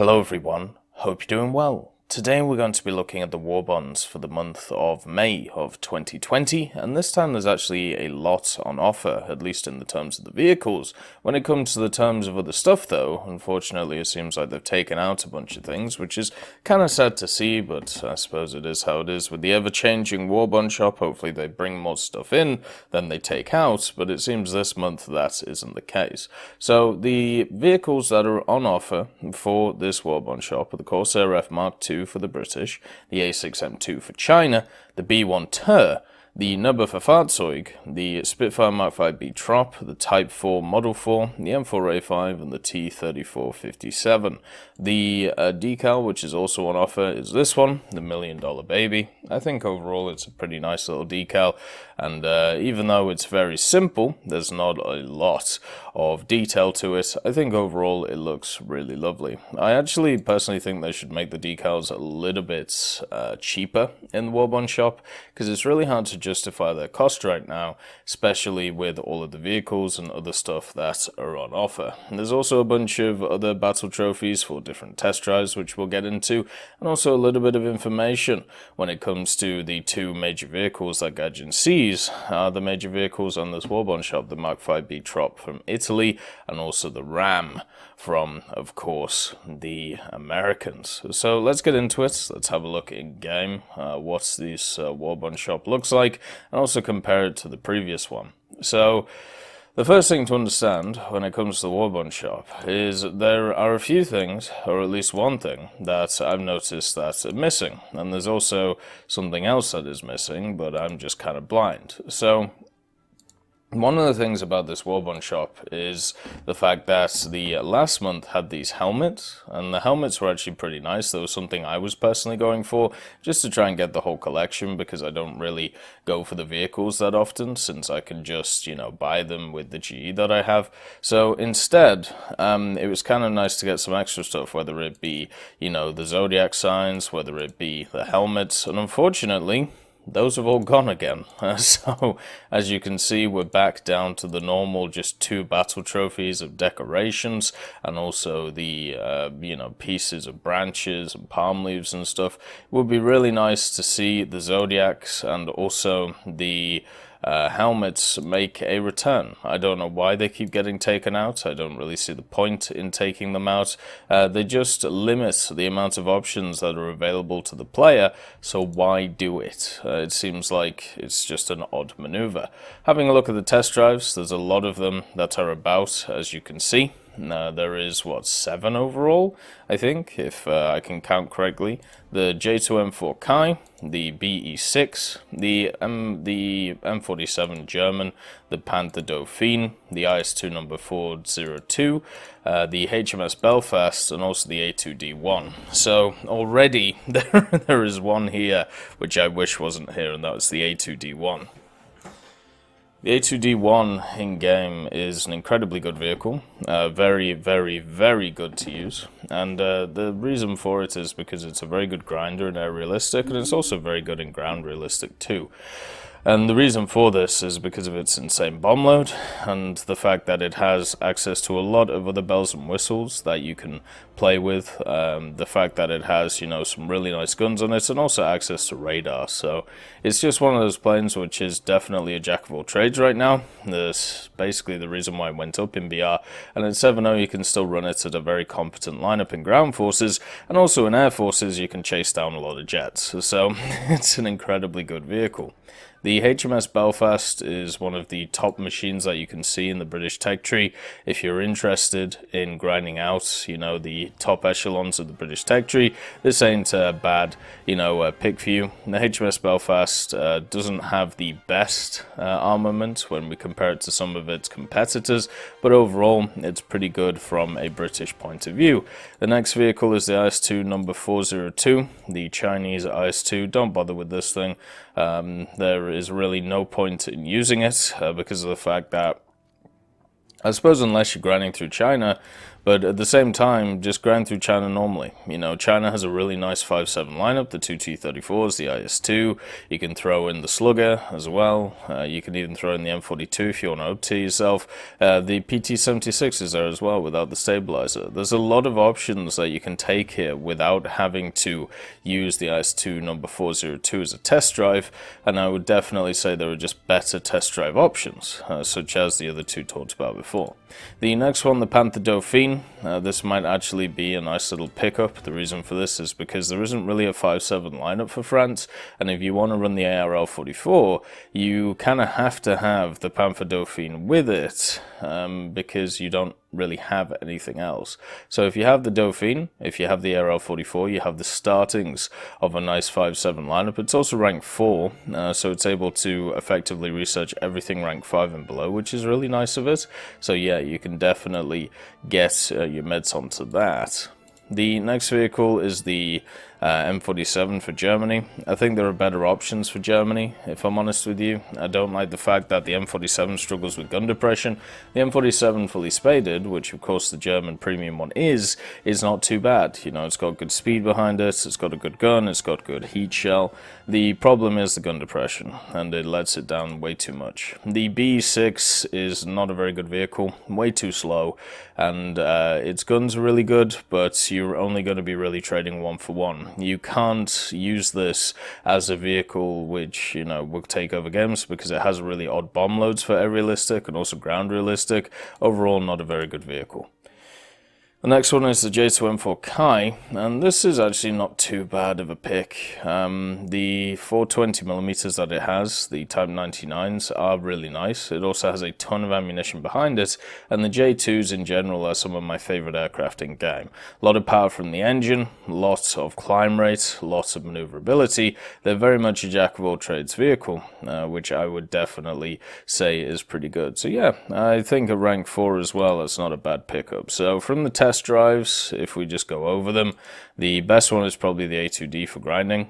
Hello everyone, hope you're doing well. Today we're going to be looking at the Warbonds for the month of May of 2020, and this time there's actually a lot on offer, at least in the terms of the vehicles. When it comes to the terms of other stuff though, unfortunately it seems like they've taken out a bunch of things, which is kind of sad to see, but I suppose it is how it is with the ever-changing Warbond shop. Hopefully they bring more stuff in than they take out, but it seems this month that isn't the case. So the vehicles that are on offer for this Warbond shop are the Corsair F Mark II for the British, the A6M2 for China, the B1 Ter, the Nb.Fz, the Spitfire Mk.Vb Trop, the Type 4 Model 4, the M4A5, and the T3457. The decal, which is also on offer, is this one, the $1 Million Baby. I think overall it's a pretty nice little decal, and even though it's very simple, there's not a lot of detail to it, I think overall it looks really lovely. I actually personally think they should make the decals a little bit cheaper in the Warbond shop, because it's really hard to justify their cost right now, especially with all of the vehicles and other stuff that are on offer. And there's also a bunch of other battle trophies for different test drives, which we'll get into, and also a little bit of information when it comes to the two major vehicles that Gaijin sees are the major vehicles on this Warbond shop, the Mk.Vb Trop from Italy, and also the Ram from, of course, the Americans. So let's get into it. Let's have a look in game, what this Warbond shop looks like, and also compare it to the previous one. So the first thing to understand when it comes to the Warbond shop is there are a few things, or at least one thing, that I've noticed that's missing. And there's also something else that is missing, but I'm just kind of blind. So one of the things about this Warbond shop is the fact that the last month had these helmets, and the helmets were actually pretty nice. That was something I was personally going for, just to try and get the whole collection, because I don't really go for the vehicles that often, since I can just, buy them with the GE that I have. So instead, it was kind of nice to get some extra stuff, whether it be, the zodiac signs, whether it be the helmets, and unfortunately, those have all gone again. So, as you can see, we're back down to the normal, just 2 battle trophies of decorations, and also the, pieces of branches and palm leaves and stuff. It would be really nice to see the zodiacs and also the helmets make a return. I don't know why they keep getting taken out. I don't really see the point in taking them out. They just limit the amount of options that are available to the player, so why do it? It seems like it's just an odd maneuver. Having a look at the test drives, there's a lot of them that are about, as you can see. There is, 7 overall, I think, if I can count correctly. The J2M4 Kai, the BE6, the M47 German, the Panther Delphine, the IS-2 number 402, the Hms Belfast, and also the A2D1. So already there is one here which I wish wasn't here, and that was the A2D1. The A2D1 in-game is an incredibly good vehicle, very, very, very good to use, and the reason for it is because it's a very good grinder in air realistic, and it's also very good in ground realistic too. And the reason for this is because of its insane bomb load, and the fact that it has access to a lot of other bells and whistles that you can play with, the fact that it has, some really nice guns on it, and also access to radar. So it's just one of those planes which is definitely a jack of all trades right now. That's basically the reason why it went up in BR, and at 7.0 you can still run it at a very competent lineup in ground forces, and also in air forces you can chase down a lot of jets. So it's an incredibly good vehicle. The Hms Belfast is one of the top machines that you can see in the British tech tree. If you're interested in grinding out, the top echelons of the British tech tree, this ain't a bad, pick for you. The Hms Belfast doesn't have the best armament when we compare it to some of its competitors, but overall, it's pretty good from a British point of view. The next vehicle is the IS-2 number 402, the Chinese IS-2. Don't bother with this thing. There is really no point in using it because of the fact that, I suppose, unless you're grinding through China, But at the same time, just grind through China normally. You know, China has a really nice 5.7 lineup, the two T-34s, the IS-2. You can throw in the Slugger as well. You can even throw in the M42 if you want to up-tier yourself. The PT-76 is there as well without the stabilizer. There's a lot of options that you can take here without having to use the IS-2 number 402 as a test drive, and I would definitely say there are just better test drive options, such as the other two talked about before. The next one, the Panther Delphine, this might actually be a nice little pickup. The reason for this is because there isn't really a 5.7 lineup for France, and if you want to run the ARL-44, you kind of have to have the Panther Delphine with it, because you don't really have anything else. So if you have the Dauphine, if you have the ARL-44, you have the startings of a nice 5.7 lineup. It's also rank 4, so it's able to effectively research everything rank 5 and below, which is really nice of it. So yeah, you can definitely get your meds onto that. The next vehicle is the M47 for Germany. I think there are better options for Germany, if I'm honest with you. I don't like the fact that the M47 struggles with gun depression. The M47 fully spaded, which of course the German premium one is not too bad. You know, it's got good speed behind it, it's got a good gun, it's got good heat shell. The problem is the gun depression, and it lets it down way too much. The B6 is not a very good vehicle, way too slow, and its guns are really good, but you're only going to be really trading 1 for 1. You can't use this as a vehicle which, you know, will take over games because it has really odd bomb loads for air realistic and also ground realistic. Overall, not a very good vehicle. The next one is the J2M4 Kai, and this is actually not too bad of a pick. The 420mm that it has, the Type 99s, are really nice. It also has a ton of ammunition behind it, and the J2s in general are some of my favorite aircraft in game. A lot of power from the engine, lots of climb rate, lots of maneuverability. They're very much a jack of all trades vehicle, which I would definitely say is pretty good. So yeah, I think a rank 4 as well, it's not a bad pickup. So from the test drives, if we just go over them, the best one is probably the A2D for grinding.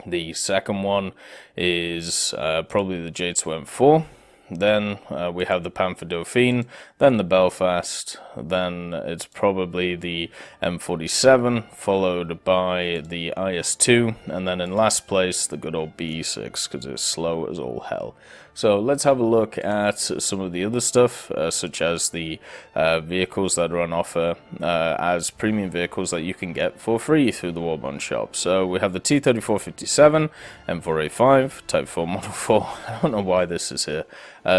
The second one is probably the J2M4. Then we have the Panther Delphine, then the Belfast, then it's probably the M47, followed by the IS-2, and then in last place the good old B6, because it's slow as all hell. So let's have a look at some of the other stuff, such as the vehicles that are on offer as premium vehicles that you can get for free through the Warbond shop. So we have the T-3457, M4A5, Type 4 Model 4, I don't know why this is here,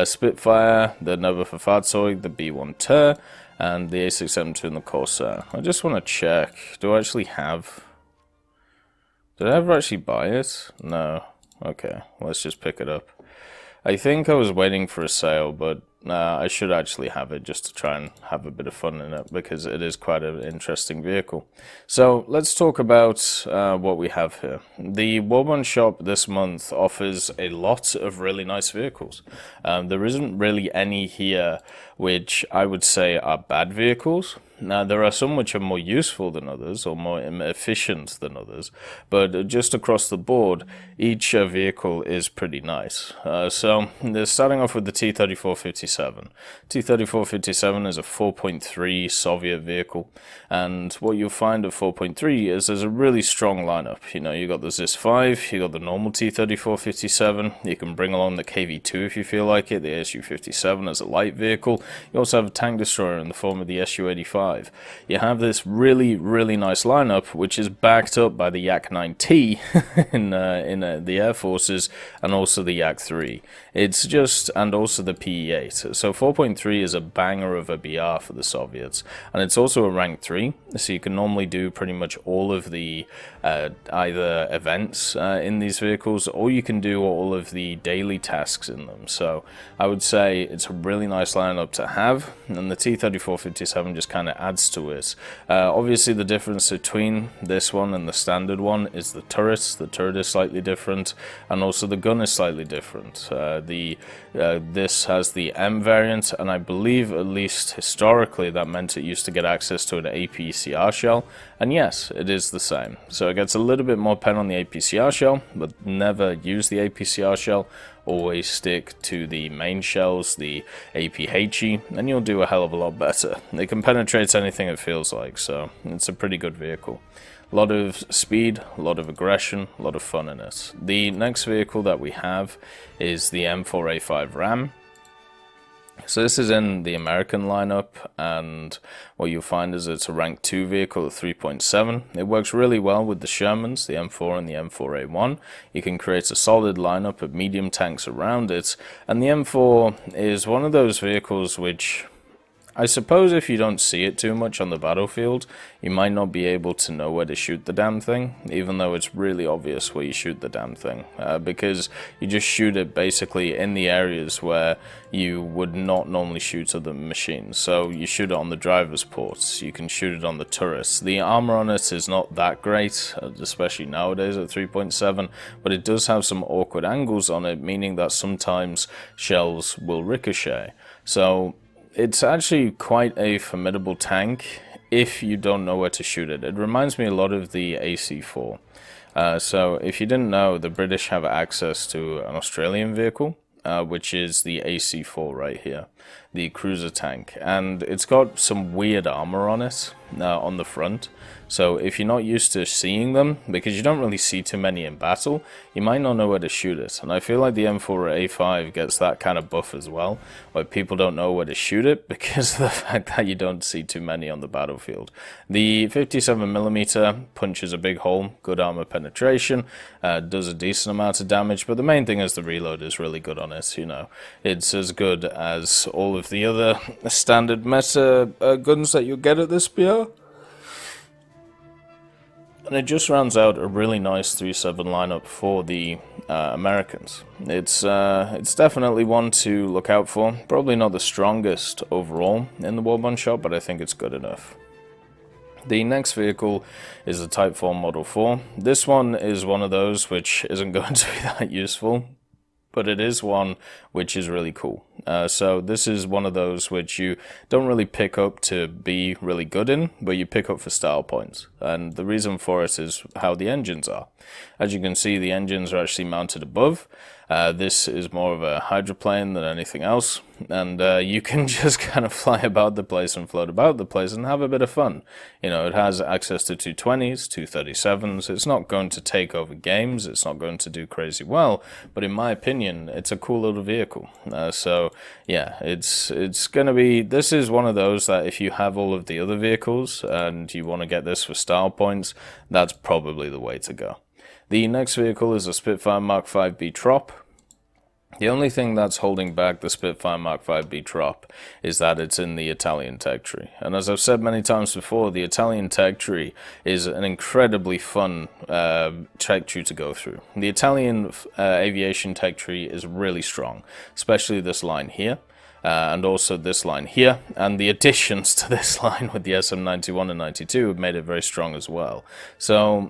Spitfire, the Nb.Fz, the B1 Ter, and the A6M2 and the Corsair. I just want to check, do I actually have... Did I ever actually buy it? No. Okay, let's just pick it up. I think I was waiting for a sale, but I should actually have it just to try and have a bit of fun in it, because it is quite an interesting vehicle. So let's talk about what we have here. The Warbond shop this month offers a lot of really nice vehicles. There isn't really any here which I would say are bad vehicles. Now, there are some which are more useful than others, or more efficient than others, but just across the board, each vehicle is pretty nice. So, they're starting off with the T-3457. T-3457 is a 4.3 Soviet vehicle, and what you'll find at 4.3 is there's a really strong lineup. You know, you got the ZIS-5, you got the normal T-3457, you can bring along the KV-2 if you feel like it, the Su-57 as a light vehicle. You also have a tank destroyer in the form of the Su-85. You have this really, really nice lineup, which is backed up by the Yak-9T in the Air Forces, and also the Yak-3. It's just, and also the PE-8. So 4.3 is a banger of a BR for the Soviets, and it's also a rank 3, so you can normally do pretty much all of the either events in these vehicles, or you can do all of the daily tasks in them. So I would say it's a really nice lineup to have, and the T-3457 just kind of adds to it. Obviously the difference between this one and the standard one is the turret. The turret is slightly different, and also the gun is slightly different. This has the M variant, and I believe, at least historically, that meant it used to get access to an APCR shell, and yes, it is the same. So it gets a little bit more pen on the APCR shell, but never use the APCR shell. always stick to the main shells, the APHE, and you'll do a hell of a lot better. It can penetrate anything it feels like, so it's a pretty good vehicle. A lot of speed, a lot of aggression, a lot of fun in it. The next vehicle that we have is the M4A5 Ram. So this is in the American lineup, and what you'll find is it's a rank 2 vehicle at 3.7. It works really well with the Shermans, the M4 and the M4A1. You can create a solid lineup of medium tanks around it, and the M4 is one of those vehicles which, I suppose if you don't see it too much on the battlefield, you might not be able to know where to shoot the damn thing, even though it's really obvious where you shoot the damn thing, because you just shoot it basically in the areas where you would not normally shoot other machines. So you shoot it on the driver's ports, you can shoot it on the turrets. The armor on it is not that great, especially nowadays at 3.7, but it does have some awkward angles on it, meaning that sometimes shells will ricochet. So it's actually quite a formidable tank if you don't know where to shoot it. It reminds me a lot of the AC-4. So if you didn't know, the British have access to an Australian vehicle, which is the AC-4 right here, the cruiser tank. And it's got some weird armor on it, on the front. So if you're not used to seeing them, because you don't really see too many in battle, you might not know where to shoot it. And I feel like the M4A5 gets that kind of buff as well, where people don't know where to shoot it because of the fact that you don't see too many on the battlefield. The 57mm punches a big hole, good armor penetration, does a decent amount of damage, but the main thing is the reload is really good on it, you know. It's as good as all of the other standard meta guns that you get at this BR. And it just rounds out a really nice 3-7 lineup for the Americans. It's definitely one to look out for. Probably not the strongest overall in the Warbond shop, but I think it's good enough. The next vehicle is the Type 4 Model 4. This one is one of those which isn't going to be that useful, but it is one which is really cool. So this is one of those which you don't really pick up to be really good in, but you pick up for style points. And the reason for it is how the engines are. As you can see, the engines are actually mounted above. This is more of a hydroplane than anything else, and you can just kind of fly about the place and float about the place and have a bit of fun. You know, it has access to 220s, 237s. It's not going to take over games, it's not going to do crazy well, but in my opinion, it's a cool little vehicle. So yeah, it's gonna be, this is one of those that if you have all of the other vehicles and you want to get this for style points, that's probably the way to go. The next vehicle is a Spitfire Mk.Vb Trop. The only thing that's holding back the Spitfire Mk.Vb Trop is that it's in the Italian tech tree. And as I've said many times before, the Italian tech tree is an incredibly fun tech tree to go through. The Italian aviation tech tree is really strong, especially this line here. And also this line here, and the additions to this line with the SM91 and 92 have made it very strong as well. So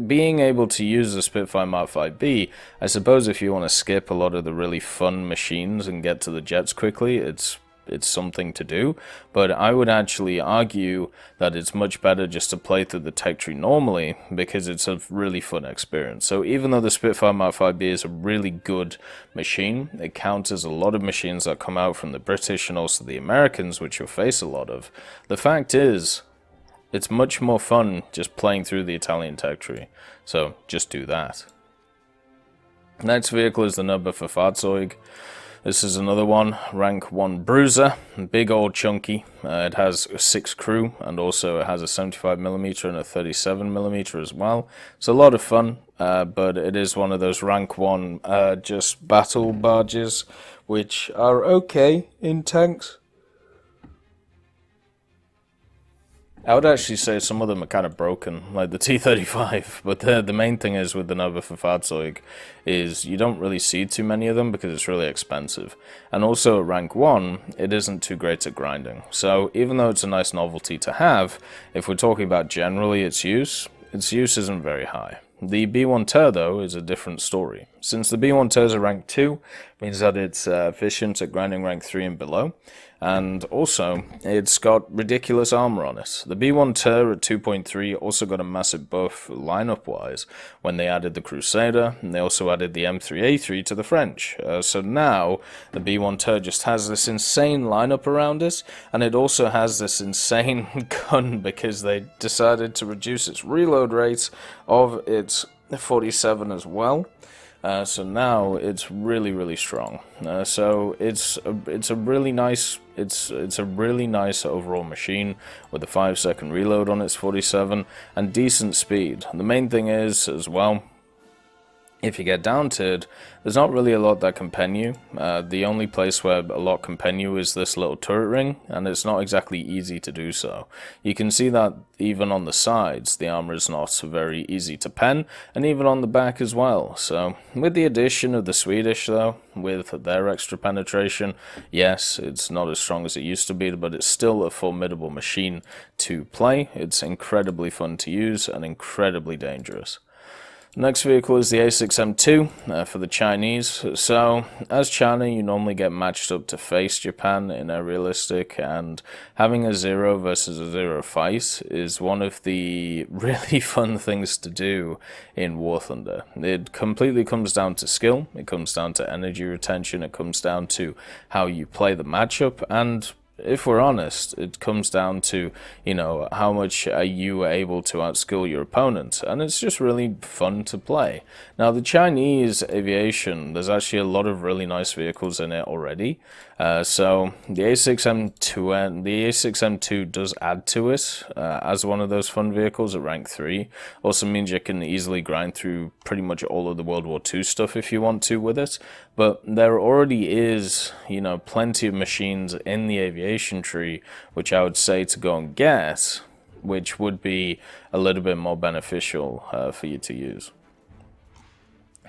being able to use the Spitfire Mk.Vb, I suppose if you want to skip a lot of the really fun machines and get to the jets quickly, it's something to do, but I would actually argue that it's much better just to play through the tech tree normally, because it's a really fun experience. So even though the Spitfire Mk.Vb is a really good machine, it counters a lot of machines that come out from the British and also the Americans, which you'll face a lot of. The fact is, it's much more fun just playing through the Italian tech tree, so just do that. Next vehicle is the Nb.Fz. This is another one, rank 1 bruiser, big old chunky. It has 6 crew, and also it has a 75mm and a 37mm as well. It's a lot of fun, but it is one of those rank 1 just battle barges, which are okay in tanks. I would actually say some of them are kind of broken, like the T-35, but the main thing is with the Nb.Fz is you don't really see too many of them because it's really expensive. And also at rank 1, it isn't too great at grinding. So even though it's a nice novelty to have, if we're talking about generally its use isn't very high. The B1 Ter, though, is a different story. Since the B1 Ters are rank 2, Means that it's efficient at grinding rank 3 and below, and also it's got ridiculous armor on it. The B1 Ter at 2.3 also got a massive buff lineup wise when they added the Crusader, and they also added the M3A3 to the French. So now the B1 Ter just has this insane lineup around it, and it also has this insane gun because they decided to reduce its reload rate of its 47 as well. So now it's really strong. So it's a really nice overall machine with a 5-second reload on its 47 and decent speed. And the main thing is as well, if you get down to it, there's not really a lot that can pen you. The only place where a lot can pen you is this little turret ring, and it's not exactly easy to do so. You can see that even on the sides, the armor is not very easy to pen, and even on the back as well. So, with the addition of the Swedish though, with their extra penetration, yes, it's not as strong as it used to be, but it's still a formidable machine to play. It's incredibly fun to use and incredibly dangerous. Next vehicle is the A6M2 for the Chinese. So, as China, you normally get matched up to face Japan in a realistic, and having a 0 versus a 0 fight is one of the really fun things to do in War Thunder. It completely comes down to skill, it comes down to energy retention, it comes down to how you play the matchup, and if we're honest, it comes down to, how much are you able to outskill your opponent, and it's just really fun to play. Now, the Chinese Aviation, there's actually a lot of really nice vehicles in it already. So the A6M2 does add to it as one of those fun vehicles at rank 3. Also means you can easily grind through pretty much all of the World War II stuff if you want to with it. But there already is, plenty of machines in the aviation tree, which I would say to go and get, which would be a little bit more beneficial for you to use.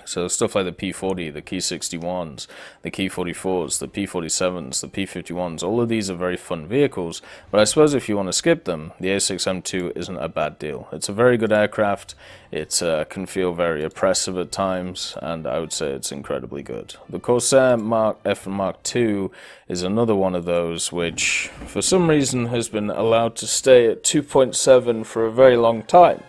So stuff like the P40, the Ki-61s, the Ki-44s, the P-47s, the P-51s, all of these are very fun vehicles, but I suppose if you want to skip them, the A6M2 isn't a bad deal. It's a very good aircraft, it can feel very oppressive at times, and I would say it's incredibly good. The Corsair F Mark II is another one of those which, for some reason, has been allowed to stay at 2.7 for a very long time.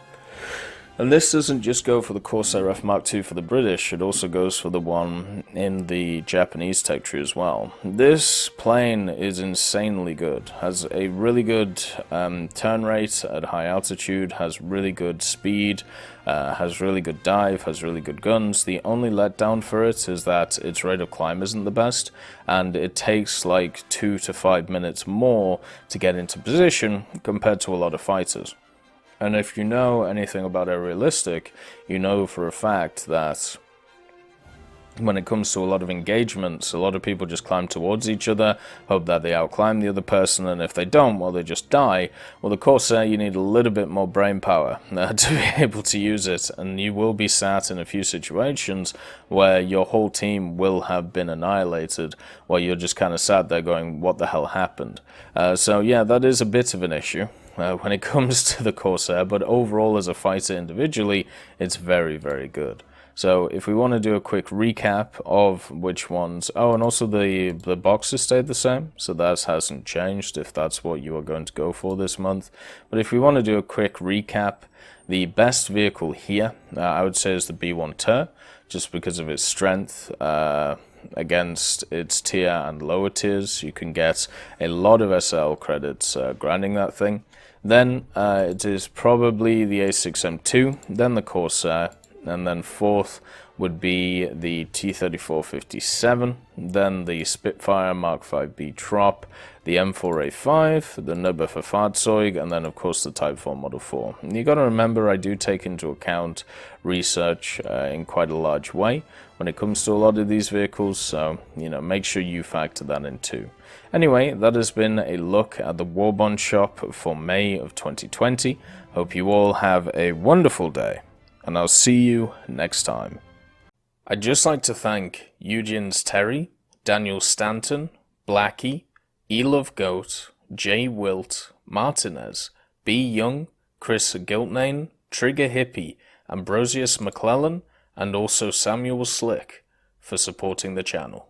And this doesn't just go for the Corsair F Mark II for the British, it also goes for the one in the Japanese tech tree as well. This plane is insanely good, has a really good turn rate at high altitude, has really good speed, has really good dive, has really good guns. The only letdown for it is that its rate of climb isn't the best, and it takes like 2 to 5 minutes more to get into position compared to a lot of fighters. And if you know anything about aerialistic, you know for a fact that when it comes to a lot of engagements, a lot of people just climb towards each other, hope that they outclimb the other person, and if they don't, well, they just die. Well, the Corsair, you need a little bit more brain power to be able to use it, and you will be sat in a few situations where your whole team will have been annihilated, while you're just kind of sat there going, what the hell happened? So yeah, that is a bit of an issue when it comes to the Corsair, but overall as a fighter individually, it's very good. So if we want to do a quick recap of which ones, oh, and also the boxes stayed the same, so that hasn't changed if that's what you are going to go for this month. But if we want to do a quick recap, the best vehicle here, I would say, is the B1 Ter, just because of its strength against its tier and lower tiers. You can get a lot of SL credits grinding that thing. Then it is probably the A6M2, then the Corsair, and then fourth would be the T-34-57, then the Spitfire Mk.Vb Trop, the M4A5, the Nb.Fz, and then of course the Type 4 Model 4. And you got to remember, I do take into account research in quite a large way when it comes to a lot of these vehicles, so make sure you factor that in too. Anyway, that has been a look at the Warbond shop for May of 2020. Hope you all have a wonderful day, and I'll see you next time. I'd just like to thank Eugens Terry, Daniel Stanton, Blackie, Elove Goat, Jay Wilt, Martinez, B. Young, Chris Giltnane, Trigger Hippie, Ambrosius McClellan, and also Samuel Slick for supporting the channel.